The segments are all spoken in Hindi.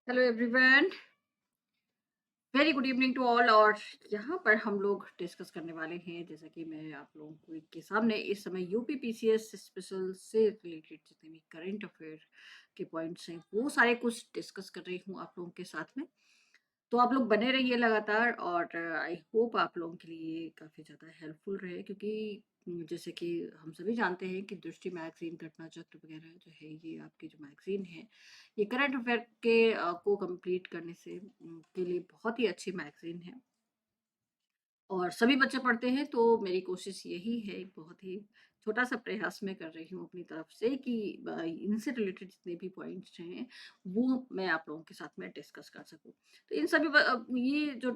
Hello everyone, very good evening to all. और यहाँ पर हम लोग डिस्कस करने वाले हैं, जैसा कि मैं आप लोगों के सामने इस समय यूपी पीसीएस स्पेशल से रिलेटेड जितने भी करंट अफेयर के पॉइंट्स हैं वो सारे कुछ डिस्कस कर रही हूँ आप लोगों के साथ में। तो आप लोग बने रहिए लगातार, और आई होप आप लोगों के लिए काफ़ी ज़्यादा हेल्पफुल रहे, क्योंकि जैसे कि हम सभी जानते हैं कि दृष्टि मैगजीन, घटना चक्र वगैरह जो है, ये आपकी जो मैगजीन है, ये करंट अफेयर के को कंप्लीट करने से के लिए बहुत ही अच्छी मैगजीन है और सभी बच्चे पढ़ते हैं। तो मेरी कोशिश यही है, एक बहुत ही छोटा सा प्रयास मैं कर रही हूँ अपनी तरफ से कि इनसे रिलेटेड जितने भी पॉइंट्स हैं वो मैं आप लोगों के साथ में डिस्कस कर सकूँ। तो इन सभी ये जो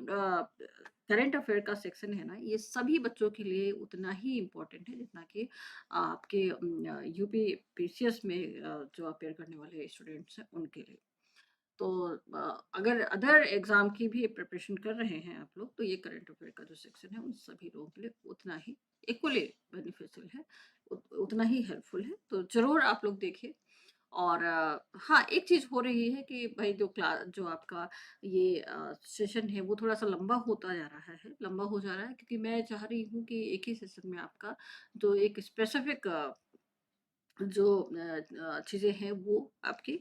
करंट अफेयर का सेक्शन है ना, ये सभी बच्चों के लिए उतना ही इम्पोर्टेंट है जितना कि आपके यूपी पीसीएस में जो अपेयर करने वाले स्टूडेंट्स हैं उनके लिए। तो अगर अदर एग्जाम की भी प्रिपरेशन कर रहे हैं आप लोग, तो ये करंट अफेयर का जो सेक्शन है उन सभी लोगों के लिए उतना ही इक्वली बेनिफिशियल है, उतना ही हेल्पफुल है। तो जरूर आप लोग देखिए। और हाँ, एक चीज हो रही है कि भाई जो क्लास जो आपका ये सेशन है वो थोड़ा सा लंबा होता जा रहा है, लंबा हो जा रहा है, क्योंकि मैं चाह रही हूँ कि एक ही सेशन में आपका जो एक स्पेसिफिक जो चीज़ें हैं वो आपकी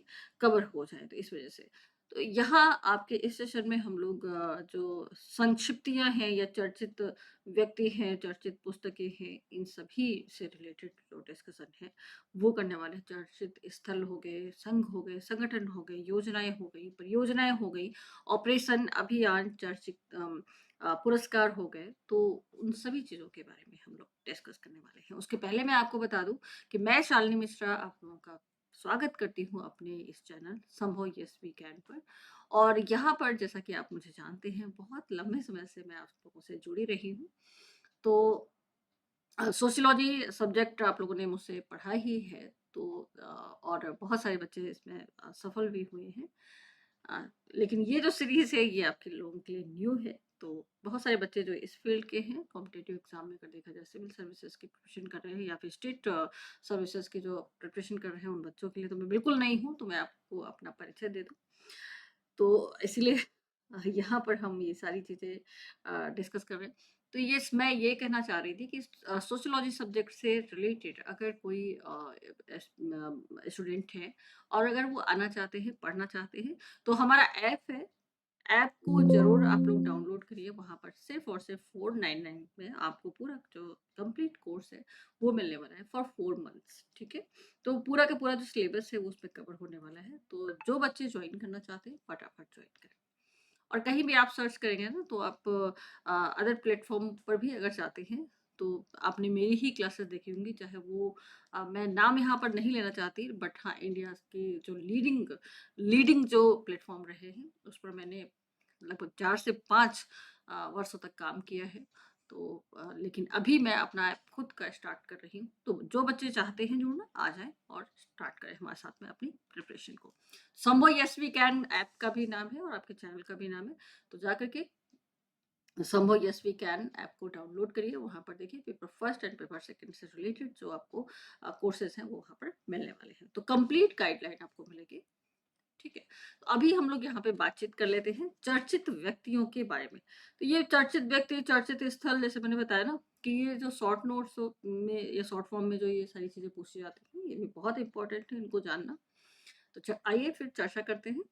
कवर हो जाए, तो इस वजह से। तो यहाँ आपके इस सेशन में हम लोग जो संक्षिप्तियाँ हैं या चर्चित व्यक्ति हैं, चर्चित पुस्तकें हैं, इन सभी से रिलेटेड जो डिस्कशन है वो करने वाले हैं। चर्चित स्थल हो गए, संघ हो गए, संगठन हो गए, योजनाएं हो गई, परियोजनाएं हो गई, ऑपरेशन अभियान, चर्चित पुरस्कार हो गए। तो उन सभी चीज़ों के बारे में हम लोग डिस्कस करने वाले हैं। उसके पहले मैं आपको बता दूं कि मैं शालिनी मिश्रा आप लोगों का स्वागत करती हूँ अपने इस चैनल संभव यस वी कैन पर। और यहाँ पर जैसा कि आप मुझे जानते हैं, बहुत लंबे समय से मैं आप लोगों से जुड़ी रही हूँ। तो सोशियोलॉजी सब्जेक्ट आप लोगों ने मुझसे पढ़ा ही है। तो और बहुत सारे बच्चे इसमें सफल भी हुए हैं। अ, लेकिन ये जो सीरीज है ये आपके लोगों के लिए न्यू है। तो बहुत सारे बच्चे जो इस फील्ड के हैं, कॉम्पिटेटिव एग्जाम में अगर देखा जाए सिविल सर्विसेज की प्रिपरेशन कर रहे हैं या फिर स्टेट सर्विसेज की जो प्रिपरेशन कर रहे हैं, उन बच्चों के लिए तो मैं बिल्कुल नहीं हूँ। तो मैं आपको अपना परिचय दे दूँ, तो इसीलिए यहाँ पर हम ये सारी चीज़ें डिस्कस कर रहे हैं। तो मैं ये कहना चाह रही थी कि सोशियोलॉजी सब्जेक्ट से रिलेटेड अगर कोई स्टूडेंट है और अगर वो आना चाहते हैं, पढ़ना चाहते हैं, तो हमारा ऐप है। ऐप को ज़रूर आप लोग डाउनलोड करिए। वहाँ पर सिर्फ़ और सिर्फ़ 499 में आपको पूरा जो कंप्लीट कोर्स है वो मिलने वाला है फॉर 4 मंथ्स, ठीक है? तो पूरा का पूरा जो सिलेबस है वो उसमें कवर होने वाला है। तो जो बच्चे जॉइन करना चाहते हैं फटाफट जॉइन करें। और कहीं भी आप सर्च करेंगे ना, तो आप अदर प्लेटफ़ॉर्म पर भी अगर जाते हैं तो आपने मेरी ही क्लासेस देखी होंगी, चाहे वो मैं नाम यहाँ पर नहीं लेना चाहती, बट हाँ, इंडिया के जो लीडिंग लीडिंग जो प्लेटफ़ॉर्म रहे हैं उस पर मैंने लगभग 4 से 5 वर्षों तक काम किया है। तो लेकिन अभी मैं अपना ऐप खुद का स्टार्ट कर रही हूँ। तो जो बच्चे चाहते हैं जुड़ना, आ जाएँ और स्टार्ट करें हमारे साथ में अपनी प्रिपरेशन को। संभव यस वी कैन ऐप का भी नाम है और आपके चैनल का भी नाम है। तो जाकर के संभव यस वी कैन ऐप को डाउनलोड करिए। वहाँ पर देखिए paper first and paper second से रिलेटेड जो आपको कोर्सेज हैं वो वहाँ पर मिलने वाले हैं। तो कंप्लीट गाइडलाइन आपको मिलेगी, ठीक है? तो अभी हम लोग यहाँ पे बातचीत कर लेते हैं चर्चित व्यक्तियों के बारे में। तो ये चर्चित व्यक्ति, चर्चित स्थल, जैसे मैंने बताया ना कि ये जो शॉर्ट नोट्स में या शॉर्ट फॉर्म में जो ये सारी चीज़ें पूछी जाती हैं, ये भी बहुत इंपॉर्टेंट है इनको जानना। तो आइए फिर चर्चा करते हैं।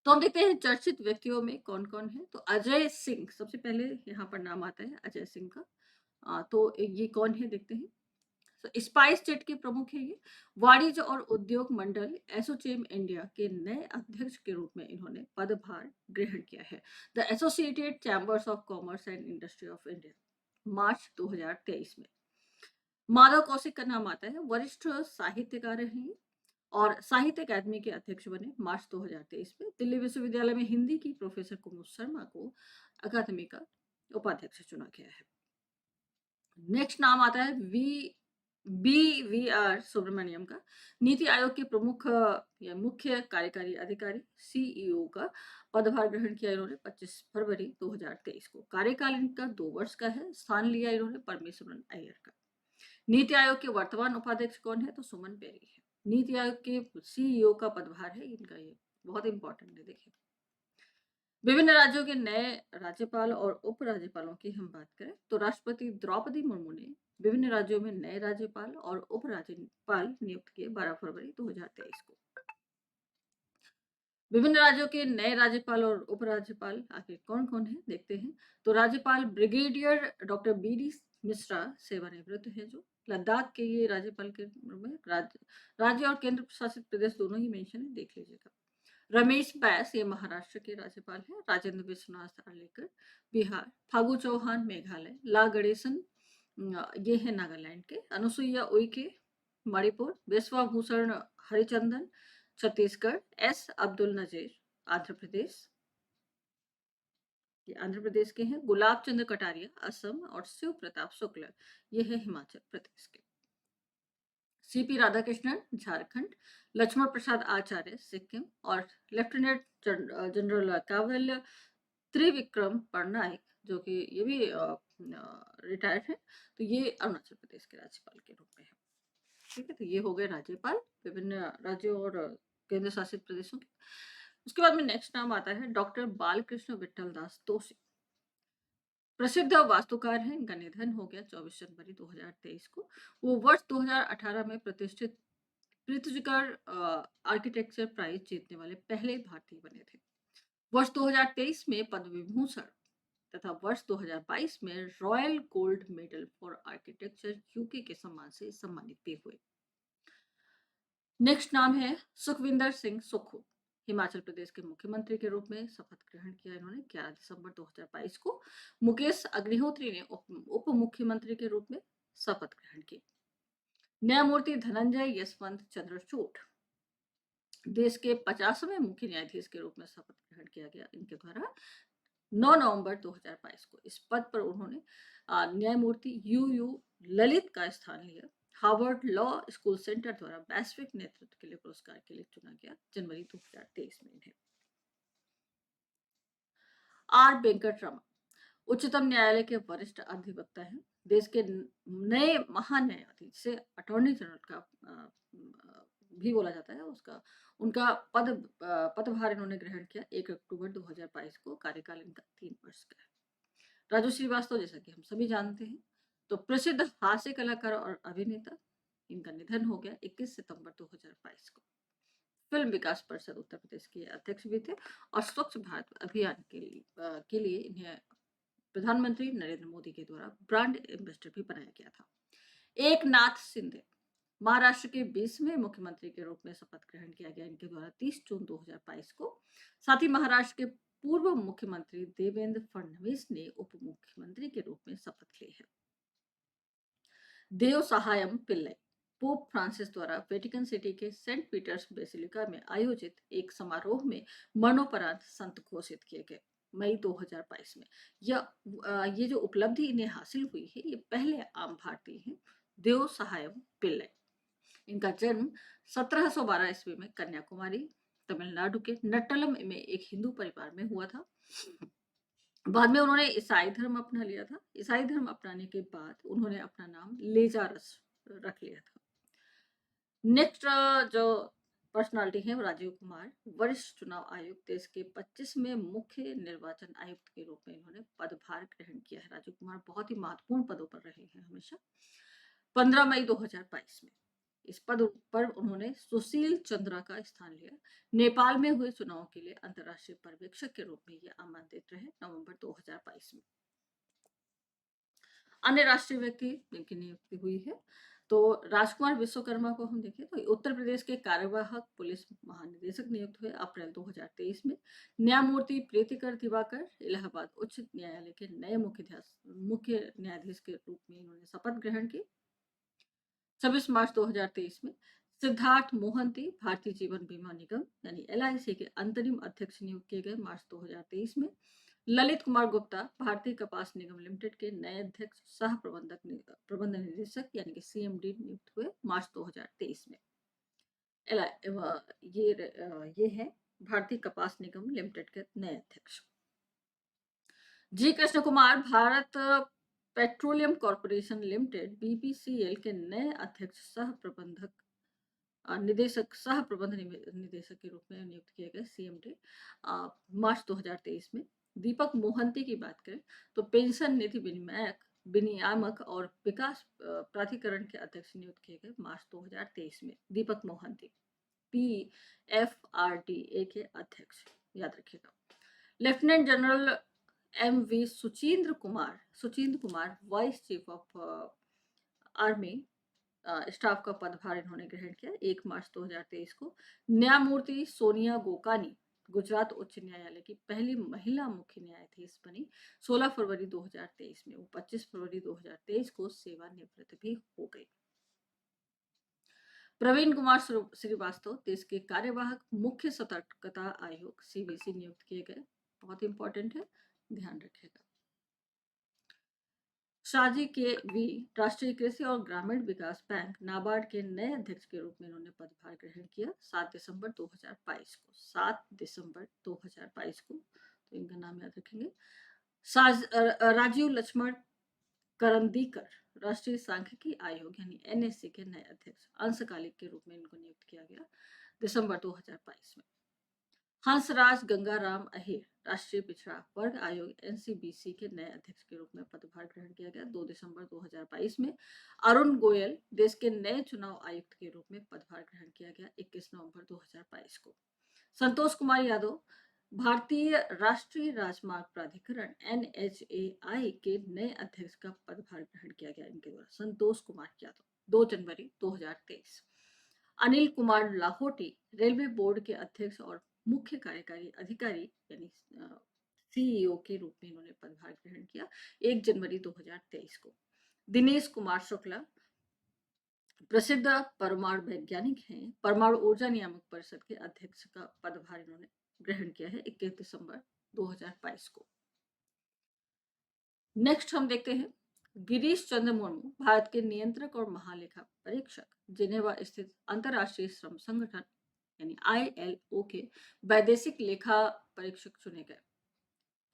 तो हम देखते हैं चर्चित व्यक्तियों में कौन-कौन है। तो अजय सिंह सबसे पहले यहाँ पर नाम आता है, अजय सिंह का। तो ये कौन है देखते हैं। तो स्पाइस जेट के प्रमुख है ये। वाणिज्य और उद्योग मंडल एसोचेम इंडिया के नए अध्यक्ष के रूप में इन्होंने पदभार ग्रहण किया है। The associated chambers of commerce and industry of India, March 2023 में। माधव कौशिक का नाम आता है, वरिष्ठ साहित्यकार हैं और साहित्य अकादमी के अध्यक्ष बने मार्च 2023 में। दिल्ली विश्वविद्यालय में हिंदी की प्रोफेसर कुमुद शर्मा को अकादमी का उपाध्यक्ष चुना गया है। नेक्स्ट नाम आता है BVR सुब्रमण्यम का, नीति आयोग के प्रमुख या मुख्य कार्यकारी अधिकारी, CEO का पदभार ग्रहण किया इन्होंने 25 फरवरी 2023 को। कार्यकाल इनका 2 वर्ष का है। स्थान लिया इन्होंने परमेश्वरन अय्यर का। नीति आयोग के वर्तमान उपाध्यक्ष कौन है? तो सुमन बेरी है। नीति आयोग के CEO का पदभार है इनका ये बहुत इंपॉर्टेंट है, देखिए। विभिन्न राज्यों के नए राज्यपाल और उपराज्यपालों की हम बात करें तो राष्ट्रपति द्रौपदी मुर्मू ने विभिन्न राज्यों में नए राज्यपाल और उपराज्यपाल नियुक्त किए 12 फरवरी 2023 को। विभिन्न राज्यों के नए राज्यपाल और उपराज्यपाल आखिर कौन कौन है, देखते हैं। तो राज्यपाल ब्रिगेडियर डॉक्टर बी.डी. मिश्रा सेवानिवृत्त है, जो लद्दाख के ये राज्यपाल के रूप में राज्य और केंद्र शासित प्रदेश दोनों ही मेंशन है, देख लीजिएगा। रमेश बैस ये महाराष्ट्र के राज्यपाल हैं। राजेंद्र विश्वनाथ आर्लेकर बिहार। फागू चौहान मेघालय। ला गणेशन ये है नागालैंड के। अनुसुईया उइके मणिपुर। विश्वभूषण हरिचंदन छत्तीसगढ़। एस अब्दुल नजीर आंध्र प्रदेश, ये आंध्र प्रदेश के हैं। गुलाब चंद्र कटारिया असम और शिव प्रताप शुक्ल ये है हिमाचल प्रदेश के। सीपी राधाकृष्णन झारखंड। लक्ष्मण प्रसाद आचार्य सिक्किम और लेफ्टिनेंट जनरल कावल त्रिविक्रम पटनायक जो कि ये भी रिटायर्ड है, तो ये अरुणाचल प्रदेश के राज्यपाल के रूप में है। ठीक है, तो ये हो गए राज्यपाल विभिन्न राज्यों और केंद्र शासित प्रदेशों के। उसके बाद में नेक्स्ट नाम आता है डॉक्टर बालकृष्ण विठल दास तोषी। प्रसिद्ध वास्तुकार हैं, इनका निधन हो गया 24 जनवरी 2023 को। वो वर्ष 2018 में प्रतिष्ठित प्रित्जकर आर्किटेक्चर प्राइज जीतने वाले पहले भारतीय बने थे। वर्ष 2023 में पद्म विभूषण तथा वर्ष 2022 में royal gold medal for architecture UK के सम्मान से सम्मानित भी हुए। नेक्स्ट नाम है सुखविंदर सिंह सुक्खू। हिमाचल प्रदेश के मुख्यमंत्री के रूप में शपथ ग्रहण किया इन्होंने 11 दिसंबर 2022 को। मुकेश अग्निहोत्री ने उप मुख्यमंत्री के रूप में शपथ ग्रहण की। न्यायमूर्ति धनंजय यशवंत चंद्रचूड़ देश के 50वें मुख्य न्यायाधीश के रूप में शपथ ग्रहण किया गया इनके द्वारा 9 नवंबर 2022 को। इस पद पर उन्होंने न्यायमूर्ति यू ललित का स्थान लिया। हार्वर्ड लॉ स्कूल सेंटर द्वारा वैश्विक नेतृत्व के लिए पुरस्कार के लिए चुना गया जनवरी 2023 में इन्हें। आर वेंकटरमण उच्चतम न्यायालय के वरिष्ठ अधिवक्ता हैं। देश के नए महान्यायाधीश से अटॉर्नी जनरल का भी बोला जाता है उसका, उनका पदभार इन्होंने ग्रहण किया 1 अक्टूबर 2022 को। कार्यकाल इनका 3 वर्ष का है। राजू श्रीवास्तव जैसा कि हम सभी जानते हैं, तो प्रसिद्ध हास्य कलाकार और अभिनेता, इनका निधन हो गया 21 सितंबर 2022 को। फिल्म विकास परिषद उत्तर प्रदेश के अध्यक्ष भी थे और स्वच्छ भारत अभियान के लिए इन्हें प्रधानमंत्री नरेंद्र मोदी के द्वारा ब्रांड एम्बेसडर भी बनाया गया था। एकनाथ शिंदे महाराष्ट्र के 20वें मुख्यमंत्री के रूप में शपथ ग्रहण किया गया इनके द्वारा 30 जून 2022 को। साथ ही महाराष्ट्र के पूर्व मुख्यमंत्री देवेंद्र फडणवीस ने उप मुख्यमंत्री के रूप में शपथ ली है। देव सहायम पिल्लई पोप फ्रांसिस द्वारा वेटिकन सिटी के सेंट पीटर्स बेसिलिका में आयोजित एक समारोह में मरणोपरांत संत घोषित किए गए मई 2022 में। ये जो उपलब्धि इन्हें हासिल हुई है, ये पहले आम भारतीय हैं देव सहायम पिल्लई। इनका जन्म 1712 ईस्वी में कन्याकुमारी तमिलनाडु के नट्टलम में एक हिंदू परिवार में हुआ था। बाद में उन्होंने ईसाई धर्म अपना लिया था। ईसाई धर्म अपनाने के बाद उन्होंने अपना नाम लेजारस रख लिया था। नेक्स्ट जो पर्सनालिटी है वो राजीव कुमार, वरिष्ठ चुनाव आयुक्त, देश के 25वें मुख्य निर्वाचन आयुक्त के रूप में इन्होंने पदभार ग्रहण किया है। राजीव कुमार बहुत ही महत्वपूर्ण पदों पर रहे हैं हमेशा। 15 मई 2022 में इस पद पर उन्होंने सुशील चंद्रा का स्थान लिया। नेपाल में हुए चुनाव के लिए अंतर्राष्ट्रीय पर्यवेक्षक के रूप में ये आमंत्रित रहे नवंबर 2022 में। अन्य राष्ट्रीय व्यक्ति जिनकी नियुक्ति हुई है, तो राजकुमार विश्वकर्मा को हम देखें तो उत्तर प्रदेश के कार्यवाहक पुलिस महानिदेशक नियुक्त हुए अप्रैल 2023 में। न्यायमूर्ति प्रीतिकर दिवाकर इलाहाबाद उच्च न्यायालय के नए मुख्य न्यायाधीश के रूप में इन्होंने शपथ ग्रहण की 26 मार्च 2023 में। सिद्धार्थ मोहंती भारतीय जीवन बीमा निगम यानी LIC के अंतरिम अध्यक्ष नियुक्त किए गए मार्च 2023 में। ललित कुमार गुप्ता भारतीय कपास निगम लिमिटेड के नए अध्यक्ष सह प्रबंध निदेशक यानी कि CMD नियुक्त हुए मार्च 2023 में। ये है भारतीय कपास निगम लिमिटेड के नए अध्यक्ष। G Krishna Kumar Bharat petroleum corporation limited BPCL के नए अध्यक्ष सह निदेशक सह प्रबंध निदेशक के रूप में नियुक्त किए गए CMD मार्च 2023 में। दीपक मोहंती की बात करें तो पेंशन नीति विनियामक और विकास प्राधिकरण के अध्यक्ष नियुक्त किए गए मार्च 2023 में। दीपक मोहंती PFRDA के अध्यक्ष, याद रखिएगा। Lieutenant general MV Suchindra Kumar vice chief of army staff का पदभार इन्होंने ग्रहण किया 1 मार्च 2023 को। न्यायमूर्ति सोनिया गोकानी गुजरात उच्च न्यायालय की पहली महिला मुख्य न्यायाधीश बनी 16 फरवरी 2023 में। वो 25 फरवरी 2023 को सेवानिवृत्त भी हो गई। प्रवीण कुमार श्रीवास्तव देश के कार्यवाहक मुख्य सतर्कता आयोग CBC नियुक्त किए गए। बहुत इंपॉर्टेंट है, ध्यान रखिएगा। शाजी के वी राष्ट्रीय कृषि और ग्रामीण विकास बैंक नाबार्ड के नए अध्यक्ष के रूप में इन्होंने पदभार ग्रहण किया 7 दिसंबर 2022 को। 7 दिसंबर 2022 को, तो इनका नाम याद रखेंगे। राजीव लक्ष्मण करंदीकर राष्ट्रीय सांख्यिकी आयोग यानी NSC के नए अध्यक्ष अंशकालिक के रूप में इनको नियुक्त किया गया दिसंबर 2022 में। हंसराज गंगाराम अहिर राष्ट्रीय पिछड़ा वर्ग आयोग NCBC के नए अध्यक्ष के रूप में पदभार ग्रहण किया गया 2 दिसंबर 2022 में। अरुण गोयल देश के नए चुनाव आयुक्त के रूप में पदभार ग्रहण किया गया 21 नवंबर 2022 को। संतोष कुमार यादव भारतीय राष्ट्रीय राजमार्ग प्राधिकरण NHAI के नए अध्यक्ष का पदभार ग्रहण किया गया इनके द्वारा। संतोष कुमार यादव 2 जनवरी 2023। अनिल कुमार लाहोटी रेलवे बोर्ड के अध्यक्ष और मुख्य कार्यकारी अधिकारी यानी CEO के रूप में इन्होंने पदभार ग्रहण किया 1 जनवरी 2023 को। दिनेश कुमार शुक्ला प्रसिद्ध परमाणु वैज्ञानिक हैं, परमाणु ऊर्जा नियामक परिषद के अध्यक्ष का पदभार इन्होंने ग्रहण किया है 21 दिसंबर 2022 को। नेक्स्ट हम देखते हैं गिरीश चंद्र मुर्मू भारत के नियंत्रक और महालेखा परीक्षक जिनेवा स्थित अंतरराष्ट्रीय श्रम संगठन यानी ILO के वैदेशिक लेखा परीक्षक चुने गए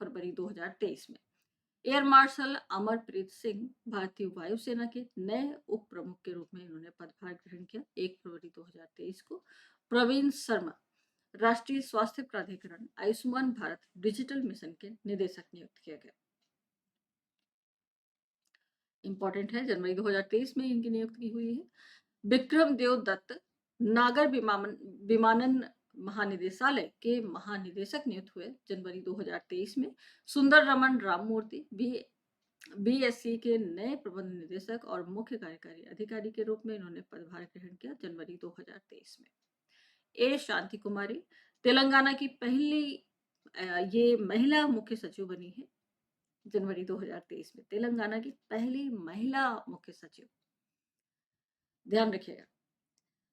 फरवरी 2023 में। एयर मार्शल अमरप्रीत सिंह भारतीय वायुसेना के नए उप प्रमुख के रूप में इन्होंने पदभार ग्रहण किया 1 फरवरी 2023 को। प्रवीण शर्मा राष्ट्रीय स्वास्थ्य प्राधिकरण आयुष्मान भारत डिजिटल मिशन के निदेशक नियुक्त किए गए। इंपॉर्टेंट है, जनवरी 2023 में इनकी नियुक्ति हुई है। विक्रम देव दत्त नागर विमानन महानिदेशालय के महानिदेशक नियुक्त हुए जनवरी 2023 में। सुंदर रमन राममूर्ति BSc के नए प्रबंध निदेशक और मुख्य कार्यकारी अधिकारी के रूप में इन्होंने पदभार ग्रहण किया जनवरी 2023 में। A शांति कुमारी तेलंगाना की पहली ये महिला मुख्य सचिव बनी है जनवरी 2023 में। तेलंगाना की पहली महिला मुख्य सचिव, ध्यान रखिएगा।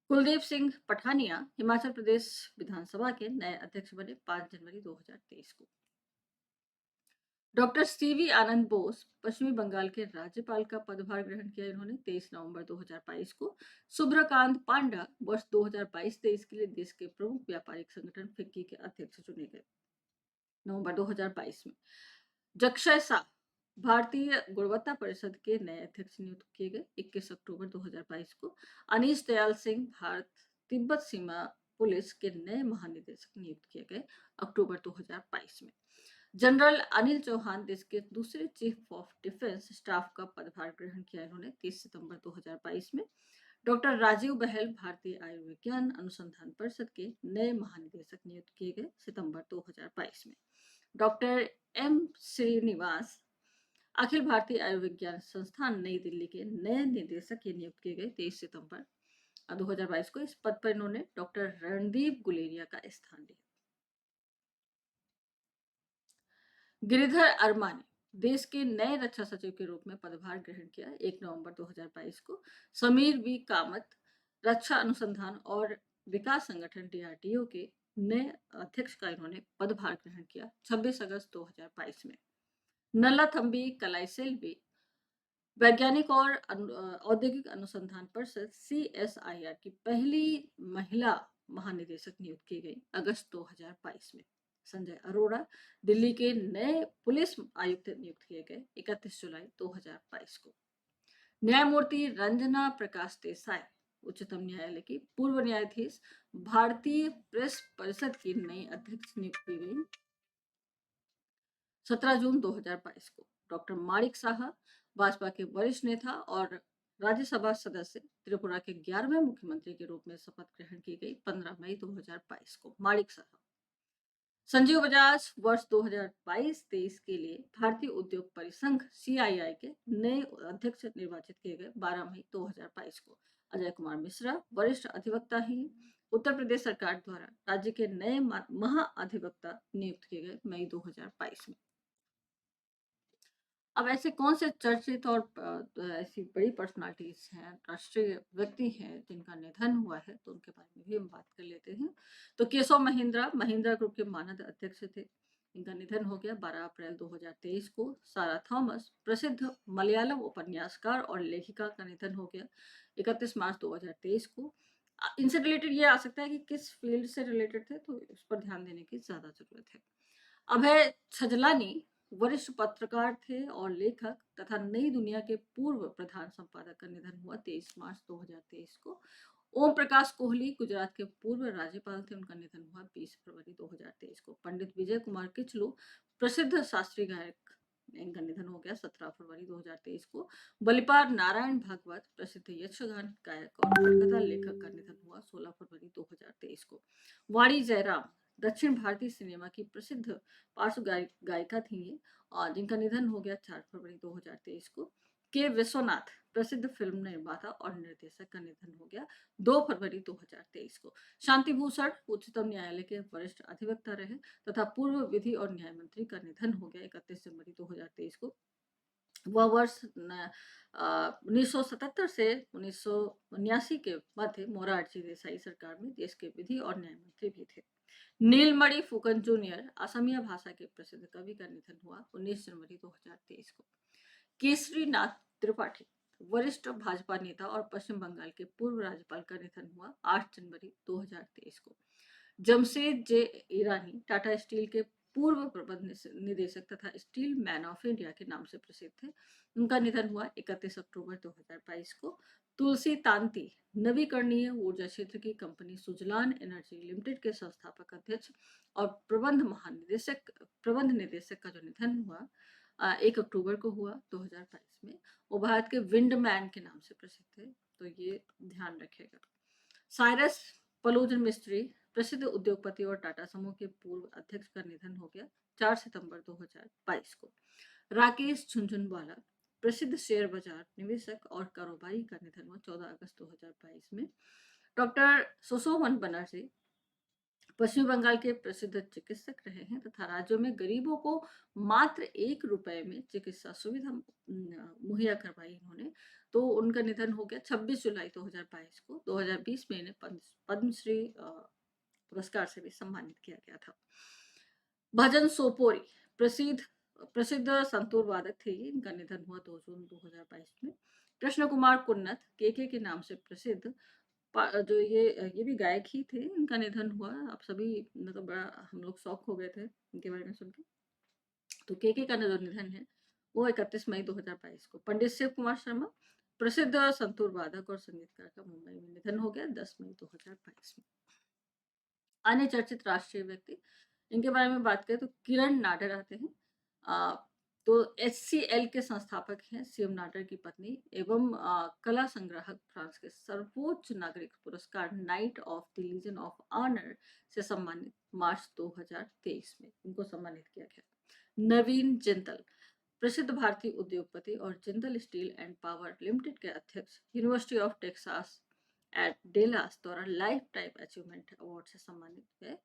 कुलदीप सिंह पठानिया हिमाचल प्रदेश विधानसभा के नए अध्यक्ष बने 5 जनवरी 2023 को। डॉक्टर CV आनंद बोस पश्चिमी बंगाल के राज्यपाल का पदभार ग्रहण किया इन्होंने 23 नवंबर 2022 को। सुब्रकांत पांडा वर्ष 2022-23 के लिए देश के प्रमुख व्यापारिक संगठन फिक्की के अध्यक्ष चुने गए नवंबर 2022 में। जक्षय शाह भारतीय गुणवत्ता परिषद के नए अध्यक्ष नियुक्त किए गए 21 अक्टूबर 2022 को। अनीश दयाल सिंह भारत तिब्बत सीमा पुलिस के नए महानिदेशक नियुक्त किए गए अक्टूबर 2022 में। जनरल अनिल चौहान देश के दूसरे चीफ ऑफ डिफेंस स्टाफ का पदभार ग्रहण किया इन्होंने 30 सितंबर 2022 में। डॉक्टर राजीव बहल भारतीय आयुर्विज्ञान अनुसंधान परिषद के नए महानिदेशक नियुक्त किए गए सितंबर 2022 में। डॉक्टर M श्रीनिवास अखिल भारतीय आयुर्विज्ञान संस्थान नई दिल्ली के नए निदेशक नियुक्त किए गए 23 सितंबर 2022 को। इस पद पर इन्होंने डॉक्टर रणदीप गुलेरिया का स्थान लिया। गिरिधर अरमानी देश के नए रक्षा सचिव के रूप में पदभार ग्रहण किया 1 नवंबर 2022 को। समीर V कामत रक्षा अनुसंधान और विकास संगठन DRDO के नए अध्यक्ष का इन्होंने पदभार ग्रहण किया 26 अगस्त 2022 में। नल्लाथम्बी कलाइसेल्वी वैज्ञानिक और औद्योगिक अनुसंधान परिषद CSIR की पहली महिला महानिदेशक नियुक्त की गई अगस्त 2022 में। संजय अरोड़ा दिल्ली के नए पुलिस आयुक्त नियुक्त किए गए 31 जुलाई 2022 को। न्यायमूर्ति रंजना प्रकाश देसाई उच्चतम न्यायालय की पूर्व न्यायाधीश भारतीय प्रेस परिषद की नई अध्यक्ष नियुक्त की गई 17 जून 2022 को। डॉक्टर माणिक साहा भाजपा के वरिष्ठ नेता और राज्यसभा सदस्य त्रिपुरा के 11वें मुख्यमंत्री के रूप में शपथ ग्रहण की गई 15 मई 2022 को। माणिक साहा संजीव बजाज वर्ष 2022-23 के लिए भारतीय उद्योग परिसंघ सीआईआई के नए अध्यक्ष निर्वाचित किए गए 12 मई 2022 को। अजय कुमार मिश्रा वरिष्ठ अधिवक्ता ही उत्तर प्रदेश सरकार द्वारा राज्य के नए महाअधिवक्ता नियुक्त किए गए मई 2022 में। अब ऐसे कौन से चर्चित और ऐसी बड़ी पर्सनालिटीज हैं, राष्ट्रीय व्यक्ति हैं जिनका निधन हुआ है, तो उनके बारे में भी हम बात कर लेते हैं। तो केशव महिंद्रा महिंद्रा ग्रुप के मानद अध्यक्ष थे। इनका निधन हो गया 12 अप्रैल 2023 को। सारा थॉमस प्रसिद्ध मलयालम उपन्यासकार और लेखिका का निधन हो गया 31 मार्च 2023 को। इनसे रिलेटेड ये आ सकता है कि किस फील्ड से रिलेटेड थे, तो इस पर ध्यान देने की ज्यादा जरूरत है। अभय छजलानी वरिष्ठ पत्रकार थे और लेखक तथा नई दुनिया के पूर्व प्रधान संपादक का निधन हुआ 23 मार्च 2023 को। ओम प्रकाश कोहली गुजरात के पूर्व राज्यपाल थे, उनका निधन हुआ 20 फरवरी 2023 को। पंडित विजय कुमार किचलू प्रसिद्ध शास्त्रीय गायक, इनका निधन हो गया 17 फरवरी 2023 को। बलिपार नारायण भागवत प्रसिद्ध यक्षगान गायक और पटकथा लेखक का निधन हुआ 16 फरवरी 2023 को। वाणी जयराम दक्षिण भारतीय सिनेमा की प्रसिद्ध पार्श्व गायिका थी ये, और जिनका निधन हो गया 4 फरवरी 2023 को। के विश्वनाथ प्रसिद्ध फिल्म निर्माता और निर्देशक का निधन हो गया 2 फरवरी 2023 को। शांति भूषण उच्चतम न्यायालय के वरिष्ठ अधिवक्ता रहे तथा पूर्व विधि और न्याय मंत्री का निधन हो गया 31 जनवरी 2023 को। वह वर्ष 1977 से 1979 के मध्य मोरारजी देसाई सरकार में देश के विधि और न्याय मंत्री भी थे। नीलमणि फुकन जूनियर असमिया भाषा के प्रसिद्ध कवि का निधन हुआ 19 जनवरी 2023 को। केसरी नाथ त्रिपाठी वरिष्ठ भाजपा नेता और पश्चिम बंगाल के पूर्व राज्यपाल का निधन हुआ 8 जनवरी 2023 को। जमशेद जे ईरानी टाटा स्टील के पूर्व प्रबंध निदेशक तथा स्टील मैन ऑफ इंडिया के नाम से प्रसिद्ध थे, उनका निधन हुआ 31 अक्टूबर 2022 को। तुलसी तांती नवीकरणीय ऊर्जा क्षेत्र की कंपनी सुजलान एनर्जी लिमिटेड के संस्थापक अध्यक्ष और प्रबंध निदेशक का जो निधन हुआ 1 अक्टूबर को हुआ 2022 में। वो भारत के विंडमैन के नाम से प्रसिद्ध थे, तो ये ध्यान रखेगा। साइरस पलूजन मिस्त्री प्रसिद्ध उद्योगपति और टाटा समूह के पूर्व अध्यक्ष का निधन हो गया 4 सितंबर 2022 को। राकेश झुनझुनवाला प्रसिद्ध शेयर बाजार निवेशक और कारोबारी का निधन हुआ 14 अगस्त 2022 में। डॉक्टर सुशोभन बनर्जी पश्चिम बंगाल के प्रसिद्ध चिकित्सक रहे हैं तथा राज्यों में गरीबों को मात्र 1 रुपए में चिकित्सा सुविधा मुहैया करवाई इन्होंने, तो उनका निधन हो गया 26 जुलाई 2022 को। 2020 में इन्हें पद्मश्री पुरस्कार से भी सम्मानित किया गया था। भजन सोपोरी प्रसिद्ध संतूर वादक थे, इनका निधन हुआ 2 जून 2022 में। कृष्ण कुमार कुन्नत के नाम से प्रसिद्ध जो ये भी गायक ही थे, इनका निधन हुआ। आप सभी मतलब बड़ा हम लोग शौक हो गए थे इनके बारे में सुन के। तो के का जो निधन है वो 31 मई 2022 को। पंडित शिव कुमार शर्मा प्रसिद्ध संतूर वादक और संगीतकार का मुंबई में निधन हो गया 10 मई 2022 में। अन्य चर्चित राष्ट्रीय व्यक्ति, इनके बारे में बात करें तो किरण नाडर आते हैं। तो HCL के संस्थापक हैं शिव नाडर की पत्नी एवं कला संग्राहक। फ्रांस के सर्वोच्च नागरिक पुरस्कार Knight of the Legion of Honour से सम्मानित मार्च 2023 में इनको सम्मानित किया गया। नवीन जिंदल प्रसिद्ध भारतीय उद्योगपति और Jindal Steel and Power Limited के अध्यक्ष, University of Texas at Dallas द्वारा लाइफ टाइम अचीवमेंट अवार्ड से सम्मानित हुए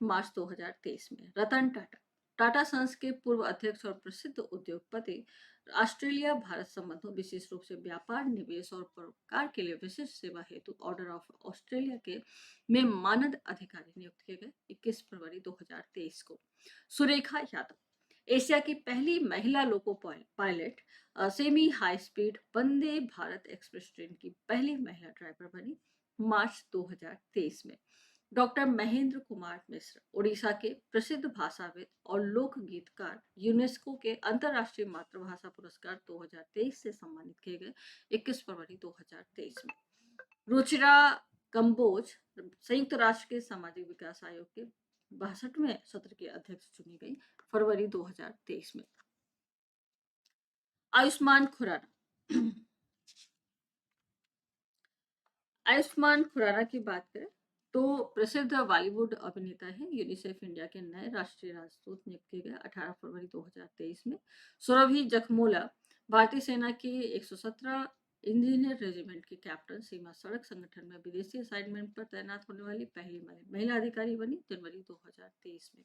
मार्च 2023 में। रतन टाटा टाटा सन्स के पूर्व अध्यक्ष और प्रसिद्ध उद्योगपति, ऑस्ट्रेलिया भारत संबंधों विशेष रूप से व्यापार, निवेश और परोपकार के लिए विशिष्ट सेवा हेतु ऑर्डर ऑफ ऑस्ट्रेलिया के में मानद अधिकारी नियुक्त किए गए 21 फरवरी 2023 को। सुरेखा यादव एशिया की पहली महिला loco pilot, semi high speed Vande Bharat express train की पहली महिला ड्राइवर बनी मार्च 2023 में। डॉक्टर महेंद्र कुमार मिश्र ओडिशा के प्रसिद्ध भाषाविद और लोक गीतकार, यूनेस्को के अंतर्राष्ट्रीय मातृभाषा पुरस्कार 2023 से सम्मानित किए गए 21 फरवरी 2023 में। रुचिरा कंबोज संयुक्त राष्ट्र के सामाजिक विकास आयोग के 62वें सत्र के अध्यक्ष चुनी गई फरवरी 2023 में। आयुष्मान खुराना आयुष्मान खुराना की बात करें तो प्रसिद्ध बॉलीवुड अभिनेता है। यूनिसेफ इंडिया के नए राष्ट्रीय राजदूत नियुक्त किए गए 18 फरवरी 2023 में। सुरभि जखमोला भारतीय सेना की 117 इंजीनियर रेजिमेंट की कैप्टन सीमा सड़क संगठन में विदेशी असाइनमेंट पर तैनात होने वाली पहली महिला अधिकारी बनी जनवरी 2023 में।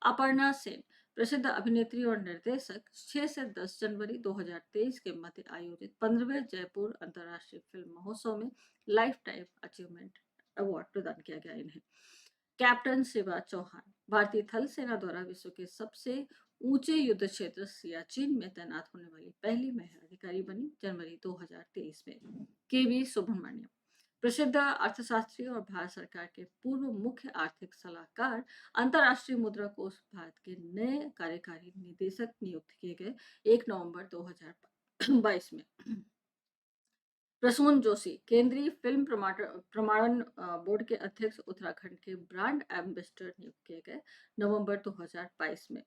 अपर्णा सेन प्रसिद्ध अभिनेत्री और निर्देशक 6 से 10 जनवरी 2023 के मध्य आयोजित 15वें जयपुर अंतर्राष्ट्रीय फिल्म महोत्सव में लाइफ टाइम अचीवमेंट अवार्ड प्रदान किया गया इन्हें। कैप्टन शिवा चौहान भारतीय थल सेना द्वारा विश्व के सबसे ऊंचे युद्ध क्षेत्र सियाचिन में तैनात होने वाली पहली महिला अधिकारी बनी जनवरी 2023 में। केवी सुब्रमण्यम प्रसिद्ध अर्थशास्त्री और भारत सरकार के पूर्व मुख्य आर्थिक सलाहकार अंतर्राष्ट्रीय मुद्रा कोष भारत के नए कार्यकारी निदेशक नियुक्त किए गए 1 नवंबर 2022 में। प्रसून जोशी केंद्रीय फिल्म प्रमाणन बोर्ड के अध्यक्ष उत्तराखंड के ब्रांड एम्बेसडर नियुक्त किए गए नवंबर 2022 में।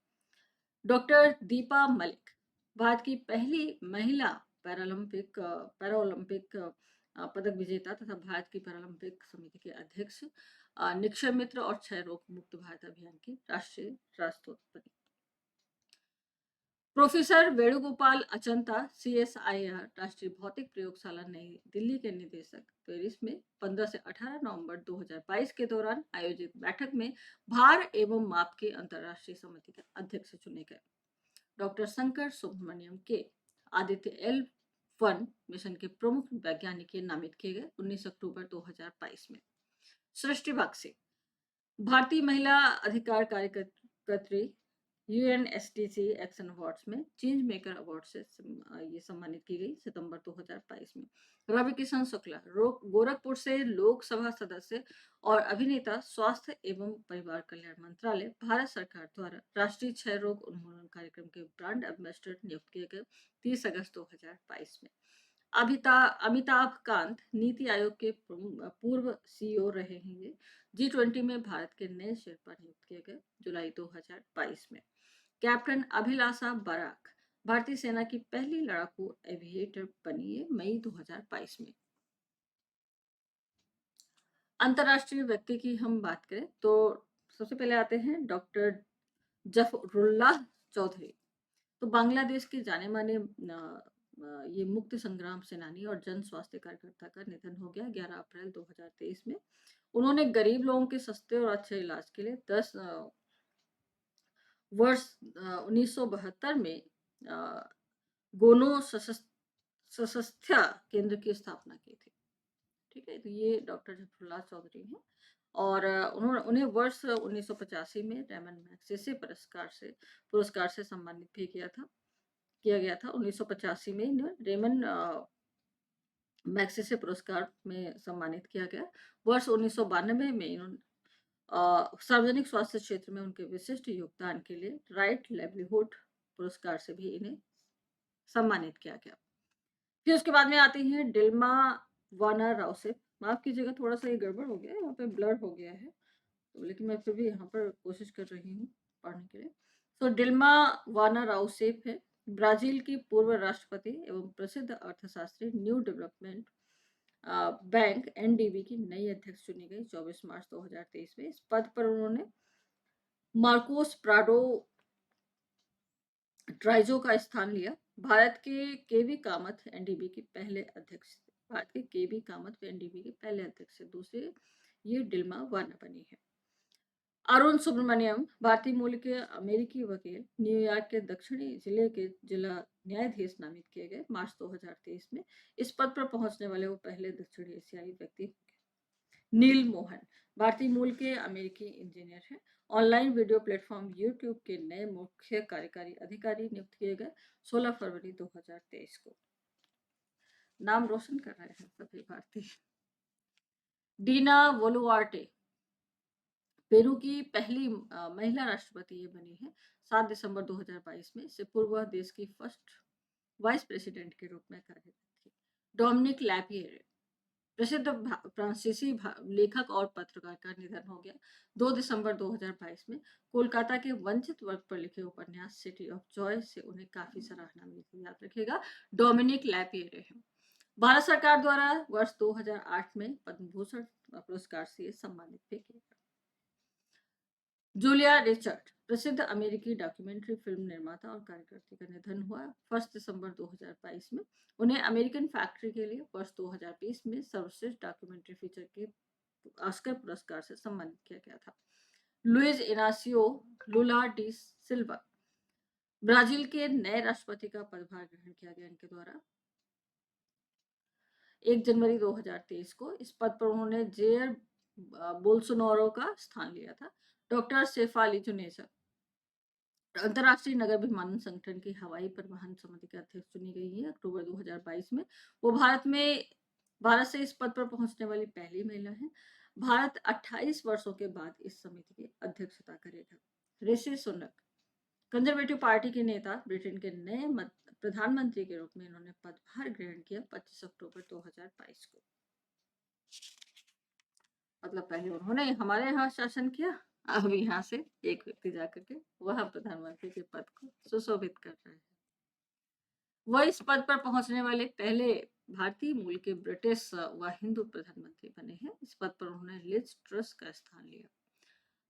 डॉक्टर दीपा मलिक भारत की पहली महिला पैरालंपिक पदक विजेता तथा भारत की पैरालंपिक समिति के अध्यक्ष निक्षय मित्र और क्षय रोग मुक्त भारत अभियान की राष्ट्रीय राजदूत बनी। प्रोफेसर वेणुगोपाल अचंता CSIR राष्ट्रीय भौतिक प्रयोगशाला नई दिल्ली के निदेशक पेरिस में 15 से 18 नवंबर 2022 के दौरान आयोजित बैठक में भार एवं माप की अंतर्राष्ट्रीय समिति के अध्यक्ष चुने गए। डॉक्टर शंकर सुब्रमण्यम के आदित्य L1 मिशन के प्रमुख वैज्ञानिक नामित किए गए 19 अक्टूबर 2022 में। सृष्टि बक्सी भारतीय महिला अधिकार कार्यकर्त्री UNSDC एक्शन अवार्ड्स में चेंज मेकर अवार्ड से ये सम्मानित की गई सितंबर 2022 में। रवि किशन शुक्ला गोरखपुर से लोकसभा सदस्य और अभिनेता स्वास्थ्य एवं परिवार कल्याण मंत्रालय भारत सरकार द्वारा राष्ट्रीय क्षय रोग उन्मूलन कार्यक्रम के ब्रांड एम्बेसडर नियुक्त किए गए 30 अगस्त 2022 में। अमिताभ कांत नीति आयोग के पूर्व CEO रहे हैं। G20 में भारत के नए शेरपा नियुक्त किए गए जुलाई 2022 में। कैप्टन अभिलाषा बराक भारतीय सेना की पहली लड़ाकू एविएटर बनी है मई 2022 में। अंतरराष्ट्रीय व्यक्ति की हम बात करें तो सबसे पहले आते हैं डॉक्टर जफरुल्लाह चौधरी। तो बांग्लादेश के जाने माने ये मुक्ति संग्राम सेनानी और जन स्वास्थ्य कार्यकर्ता का निधन हो गया 11 अप्रैल 2023 में। उन्होंने गरीब लोगों के सस्ते और अच्छे इलाज के लिए 10 वर्ष 1972 में गोनो सशस्त्या केंद्र की स्थापना की थी। ठीक है, तो ये डॉक्टर जफरुल्लाह चौधरी हैं और उन्हें वर्ष 1985 में रेमन मैग्सेसे पुरस्कार से सम्मानित भी किया गया था। 1985 में इन्हें रेमन मैग्सेसे पुरस्कार में सम्मानित किया गया। वर्ष 1992 में इन्होंने सार्वजनिक स्वास्थ्य क्षेत्र में उनके विशिष्ट योगदान के लिए राइट लाइवलीहुड पुरस्कार से भी इन्हें सम्मानित किया गया। फिर उसके बाद में आती हैं डिल्मा वाना राउसेफ। माफ कीजिएगा, थोड़ा सा ये गड़बड़ हो गया है, यहाँ पे ब्लर हो गया है, तो लेकिन मैं फिर भी यहाँ पर कोशिश कर रही हूँ पढ़ने के लिए। तो डिल्मा वाना राउसेफ है ब्राजील की पूर्व राष्ट्रपति एवं प्रसिद्ध अर्थशास्त्री। न्यू डेवलपमेंट बैंक NDB की नई अध्यक्ष चुनी गई 24 मार्च 2023 में। इस पद पर उन्होंने मार्कोस प्राडो ट्राइजो का स्थान लिया। भारत के KV कामत NDB के पहले अध्यक्ष थे। भारत के KV कामत NDB के पहले अध्यक्ष, दूसरे ये डिल्मा वाना बनी है। अरुण सुब्रमण्यम भारतीय मूल के अमेरिकी वकील न्यूयॉर्क के दक्षिणी जिले के जिला न्यायाधीश नामित किए गए मार्च 2023 में। इस पद पर पहुंचने वाले वो पहले दक्षिणी एशियाई व्यक्ति। नील मोहन भारतीय मूल के अमेरिकी इंजीनियर हैं। ऑनलाइन वीडियो प्लेटफॉर्म YouTube के नए मुख्य कार्यकारी अधिकारी नियुक्त किए गए 16 फरवरी 2023 को। नाम रोशन कर रहे हैं सभी भारतीय। डीना वोलुआर्टे पेरू की पहली महिला राष्ट्रपति ये बनी है 7 दिसंबर 2022 में। से पूर्व देश की फर्स्ट वाइस प्रेसिडेंट के रूप में कार्यरत थी। डोमिनिक लैपियर प्रसिद्ध फ्रांसीसी लेखक और पत्रकार का निधन हो गया 2 दिसंबर 2022 में। कोलकाता के वंचित वर्ग पर लिखे उपन्यास सिटी ऑफ जॉय से उन्हें काफी सराहना मिली थी। याद रखिएगा, डोमिनिक लैपिएरे हैं। भारत सरकार द्वारा वर्ष 2008 में पद्म भूषण पुरस्कार से सम्मानित भी किया गया। जूलिया रिचर्ड, प्रसिद्ध अमेरिकी डॉक्यूमेंट्री फिल्म निर्माता और कार्यकर्ता का निधन हुआ 1 दिसंबर 2022 में। उन्हें अमेरिकन फैक्ट्री के लिए वर्ष 2020 में सर्वश्रेष्ठ डॉक्यूमेंट्री फीचर के ऑस्कर पुरस्कार से सम्मानित किया गया था। लुइज इनासियो लुला डी सिल्वा, ब्राजील के नए राष्ट्रपति का पदभार ग्रहण किया गया इनके द्वारा 1 जनवरी 2023 को। इस पद पर उन्होंने जेयर बोल्सोनारो का स्थान लिया था। डॉक्टर शेफाली जुनेजा, अंतर्राष्ट्रीय नगर विमानन संगठन की हवाई परिवहन समिति के अध्यक्ष चुनी गई है अक्टूबर 2022 में। वो भारत से इस पद पर पहुंचने वाली पहली महिला है। भारत 28 वर्षों के बाद इस समिति की अध्यक्षता करेगा। ऋषि सुनक, कंजर्वेटिव पार्टी के नेता, ब्रिटेन के नए प्रधानमंत्री के रूप में इन्होंने पदभार ग्रहण किया 25 अक्टूबर 2022 को। मतलब पहले उन्होंने हमारे यहाँ शासन किया, अब यहाँ से एक व्यक्ति जाकर के वह प्रधानमंत्री के पद को सुशोभित कर रहे हैं। वह इस पद पर पहुंचने वाले पहले भारतीय मूल के ब्रिटिश व हिंदू प्रधानमंत्री बने हैं। इस पद पर उन्होंने लिज ट्रस का स्थान लिया।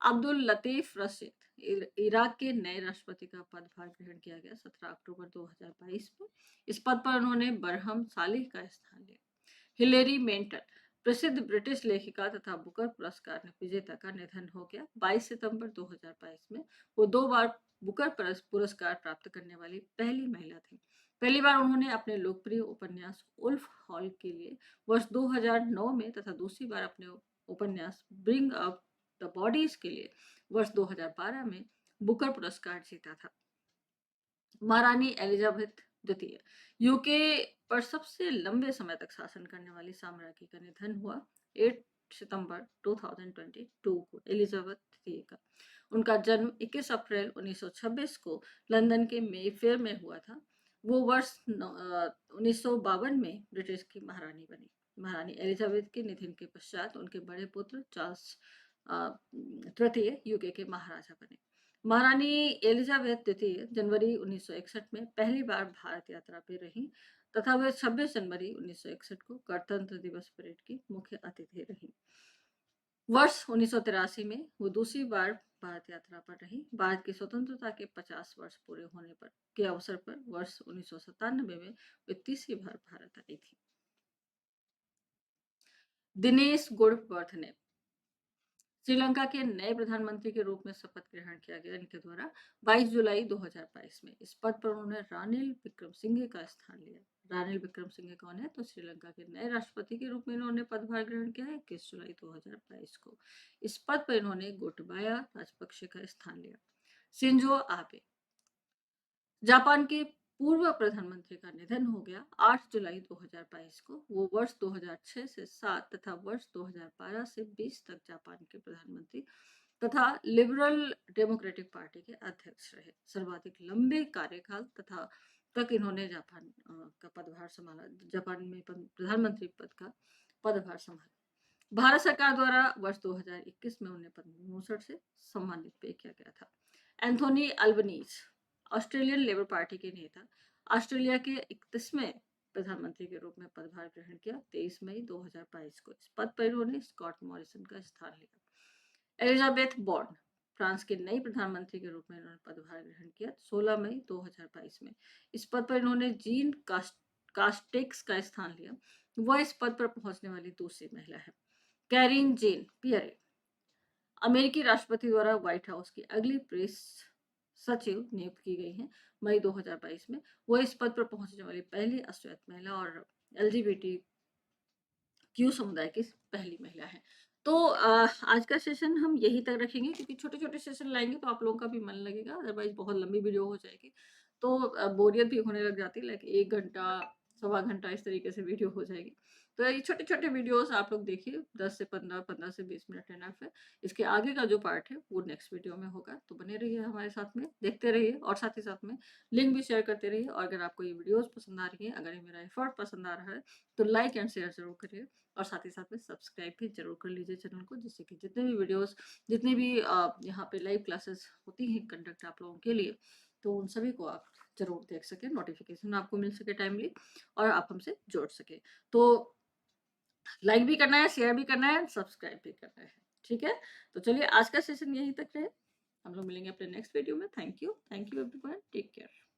अब्दुल लतीफ रशीद, इराक के नए राष्ट्रपति का पदभार ग्रहण किया गया 17 अक्टूबर 2022 में। इस पद पर उन्होंने बरहम सालिह का स्थान लिया। हिलेरी मेंटन, प्रसिद्ध ब्रिटिश लेखिका तथा बुकर पुरस्कार विजेता का निधन हो गया 22 सितंबर 2022 में। वो 2 बार बुकर पुरस्कार प्राप्त करने वाली पहली महिला थी। पहली बार उन्होंने अपने लोकप्रिय उपन्यास उल्फ हॉल के लिए वर्ष 2009 में तथा दूसरी बार अपने उपन्यास ब्रिंग अप द बॉडीज के लिए वर्ष 2012 में बुकर पुरस्कार जीता था। महारानी एलिजाबेथ द्वितीय, यूके पर सबसे लंबे समय तक शासन करने वाली साम्राज्ञी का निधन हुआ 8 सितंबर 2022 को। एलिजाबेथ द्वितीय का उनका जन्म 21 अप्रैल 1926 को लंदन के मेफेयर में हुआ था। वो वर्ष 1952 में ब्रिटिश की महारानी बनी। महारानी एलिजाबेथ के निधन के पश्चात उनके बड़े पुत्र चार्ल्स तृतीय यूके के महाराजा बने। महारानी एलिजाबेथ द्वितीय जनवरी 1961 में पहली बार भारत यात्रा पर रही तथा वे 26 जनवरी 1961 को गणतंत्र दिवस परेड की मुख्य अतिथि रही। वर्ष 1983 में वो दूसरी बार भारत यात्रा पर रही। भारत की स्वतंत्रता के 50 वर्ष पूरे होने पर के अवसर पर वर्ष 1997 में वे तीसरी बार भारत आई थी। दिनेश गुणवर्धने, श्रीलंका के नए प्रधानमंत्री के रूप में शपथ ग्रहण किया गया इनके द्वारा 22 जुलाई 2022 में। इस पद पर उन्होंने रानिल विक्रमसिंघे का स्थान लिया। रानिल विक्रमसिंघे कौन है? तो श्रीलंका के नए राष्ट्रपति के रूप में इन्होंने पदभार ग्रहण किया 21 जुलाई 2022 को। इस पद पर इन्होंने गोटबाया राजपक्षे का स्थान लिया। शिंजो आबे, जापान के पूर्व प्रधानमंत्री का निधन हो गया 8 जुलाई 2022 को। वो वर्ष 2006 से 7 तथा वर्ष 2012 से 20 तक जापान के प्रधानमंत्री तथा लिबरल डेमोक्रेटिक पार्टी के अध्यक्ष रहे। सर्वाधिक लंबे कार्यकाल तक इन्होंने जापान का पदभार संभाला, जापान में प्रधानमंत्री पद का पदभार संभाला। भारत सरकार द्वारा वर्ष 2021 में उन्हें पद्म भूषण से सम्मानित भी किया गया था। Anthony Albanese, Australian labour party के नेता, ऑस्ट्रेलिया के 31वें प्रधानमंत्री के रूप में पदभार ग्रहण किया 23 मई 2022 को। इस पद पर इन्होंने स्कॉट मॉरिसन का स्थान लिया। एलिजाबेथ बॉर्न, फ्रांस के नई प्रधानमंत्री के रूप में इन्होंने पदभार ग्रहण किया 16 मई 2022 में। इस पद पर इन्होंने जीन कास्टेक्स का स्थान लिया। वह इस पद पर पहुंचने वाली दूसरी महिला है। कैरिन जेन पियरे, अमेरिकी राष्ट्रपति द्वारा व्हाइट हाउस की अगली प्रेस सचिव नियुक्त की गई हैं मई 2022 में। वो इस पद पर पहुंचने वाली पहली अश्वेत महिला और LGBTQ समुदाय की पहली महिला है। तो आज का सेशन हम यही तक रखेंगे क्योंकि छोटे छोटे सेशन लाएंगे तो आप लोगों का भी मन लगेगा, अदरवाइज बहुत लंबी वीडियो हो जाएगी तो बोरियत भी होने लग जाती है। लाइक 1 घंटा 1.25 घंटा इस तरीके से वीडियो हो जाएगी। तो ये छोटे-छोटे वीडियोज़ आप लोग देखिए, 10 से 15, 15 से 20 मिनट एनफ है। इसके आगे का जो पार्ट है वो नेक्स्ट वीडियो में होगा, तो बने रहिए हमारे साथ में, देखते रहिए और साथ ही साथ में लिंक भी शेयर करते रहिए। और अगर आपको ये वीडियोज़ पसंद आ रही है, अगर ये मेरा एफर्ट पसंद आ रहा है, तो लाइक एंड शेयर ज़रूर करिए और साथ ही साथ में सब्सक्राइब भी ज़रूर कर लीजिए चैनल को, जिससे कि जितने भी वीडियोज़, जितनी भी यहाँ पे लाइव क्लासेस होती हैं कंडक्ट आप लोगों के लिए, तो उन सभी को आप ज़रूर देख सकें, नोटिफ़िकेशन आपको मिल सके टाइमली और आप हमसे जुड़ सकें। तो लाइक भी करना है, शेयर भी करना है, सब्सक्राइब भी करना है। ठीक है? तो चलिए आज का सेशन यहीं तक रहे। हम लोग मिलेंगे अपने नेक्स्ट वीडियो में। Thank you everyone. Take care.